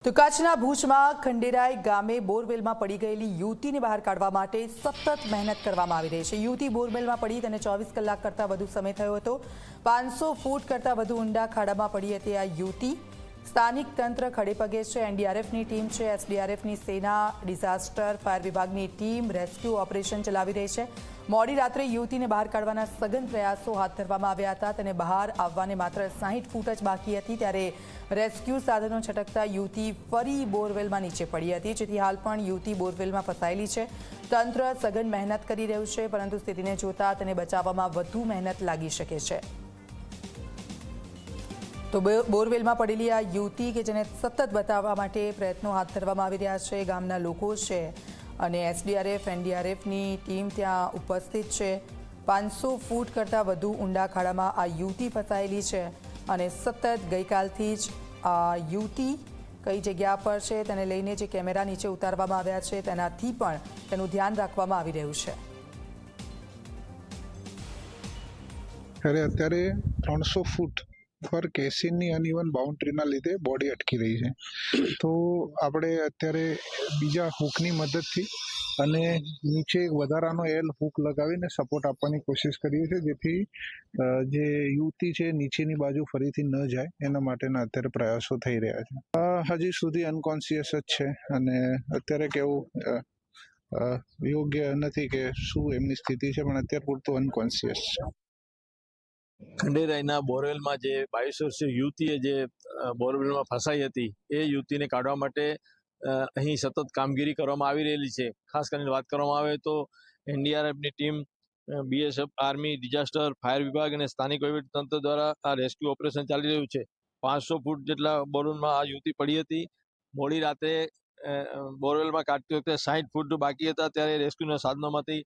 તો કચ્છના ભુજમાં ખંડેરાઈ ગામે બોરવેલમાં પડી ગયેલી યુવતીને બહાર કાઢવા માટે સતત મહેનત કરવામાં આવી રહી છે। યુવતી બોરવેલમાં પડી તેને 24 કલાક કરતાં વધુ સમય થયો હતો। 500 ફૂટ કરતાં વધુ ઊંડા ખાડામાં પડી હતી આ યુવતી। સ્થાનિક તંત્ર ખડેપગે છે। એનડીઆરએફની ટીમ છે, એસડીઆરએફની સેના, ડિઝાસ્ટર ફાયર વિભાગની ટીમ રેસ્ક્યુ ઓપરેશન ચલાવી રહી છે। મોડી રાત્રે યુવતીને બહાર કાઢવાના સઘન પ્રયાસો હાથ ધરવામાં આવ્યા હતા। તેને બહાર આવવાને માત્ર 60 ફૂટ જ બાકી હતી ત્યારે રેસ્ક્યુ સાધનો છટકતા યુવતી ફરી બોરવેલમાં નીચે પડી હતી, જેથી હાલ પણ યુવતી બોરવેલમાં ફસાયેલી છે। તંત્ર સઘન મહેનત કરી રહ્યું છે, પરંતુ સ્થિતિને જોતા તેને બચાવવામાં વધુ મહેનત લાગી શકે છે। તો બોરવેલમાં પડેલી આ યુવતી કે જેને સતત બચાવવા માટે પ્રયત્નો હાથ ધરવામાં આવી રહ્યા છે। ગામના લોકો છે અને એસડીઆરએફ એનડીઆરએફની ટીમ ત્યાં ઉપસ્થિત છે। 500 ફૂટ કરતાં વધુ ઊંડા ખાડામાં આ યુવતી ફસાયેલી છે અને સતત ગઈકાલથી જ આ યુવતી કઈ જગ્યા પર છે તેને લઈને જે કેમેરા નીચે ઉતારવામાં આવ્યા છે તેનાથી પણ તેનું ધ્યાન રાખવામાં આવી રહ્યું છે। અત્યારે 300 ફૂટ પર કેસીનની અનઇવન બાઉન્ડ્રીના લીધે બોડી અટકી રહી છે। તો આપણે અત્યારે બીજા હૂકની મદદથી અને નીચે એક વધારાનો એલ હૂક લગાવીને સપોર્ટ આપવાની કોશિશ કરીએ છીએ, જેથી જે યુવતી છે નીચેની બાજુ ફરીથી ન જાય એના માટેના અત્યારે પ્રયાસો થઈ રહ્યા છે। હજી સુધી અનકોન્શિયસ જ છે અને અત્યારે કેવું યોગ્ય નથી કે શું એમની સ્થિતિ છે, પણ અત્યારે પૂરતું અનકોન્શિયસ છે। ખંડેરાઈના બોરવેલમાં જે 22 વર્ષીય યુવતીએ જે બોરવેલમાં ફસાઈ હતી એ યુવતીને કાઢવા માટે અહીં સતત કામગીરી કરવામાં આવી રહેલી છે। ખાસ કરીને વાત કરવામાં આવે તો એનડીઆરએફની team, BSF, army, disaster fire વિભાગ અને સ્થાનિક વહીવટીતંત્ર દ્વારા આ રેસ્ક્યુ ઓપરેશન ચાલી રહ્યું છે। 500 ફૂટ જેટલા બોરવેલમાં આ યુવતી પડી હતી। મોડી રાતે બોરવેલમાં કાઢતી વખતે 60 ફૂટ બાકી હતા ત્યારે રેસ્ક્યુના સાધનોમાંથી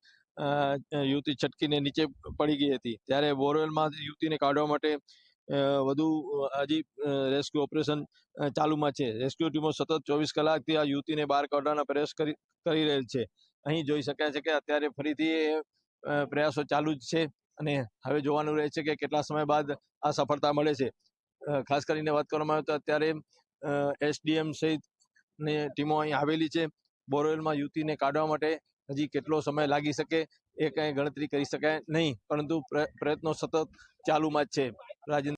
યુવતી છટકીને નીચે પડી ગઈ હતી। ત્યારે બોરવેલમાં યુવતીને કાઢવા માટે વધુ હજી રેસ્ક્યુ ઓપરેશન ચાલુમાં છે। રેસ્ક્યુ ટીમો સતત 24 કલાકથી આ યુવતીને બહાર કાઢવાના પ્રયાસ કરી રહેલ છે। અહીં જોઈ શકાય છે કે અત્યારે ફરીથી પ્રયાસો ચાલુ જ છે અને હવે જોવાનું રહે છે કે કેટલા સમય બાદ આ સફળતા મળે છે। ખાસ કરીને વાત કરવામાં આવે તો અત્યારે એસડીએમ સહિતની ટીમો અહીં આવેલી છે। બોરવેલમાં યુવતીને કાઢવા માટે હજી કેટલો સમય લાગી શકે એ કંઈ ગણતરી કરી શકાય નહીં, પરંતુ પ્રયત્નો સતત ચાલુમાં જ છે। રાજેન્દ્ર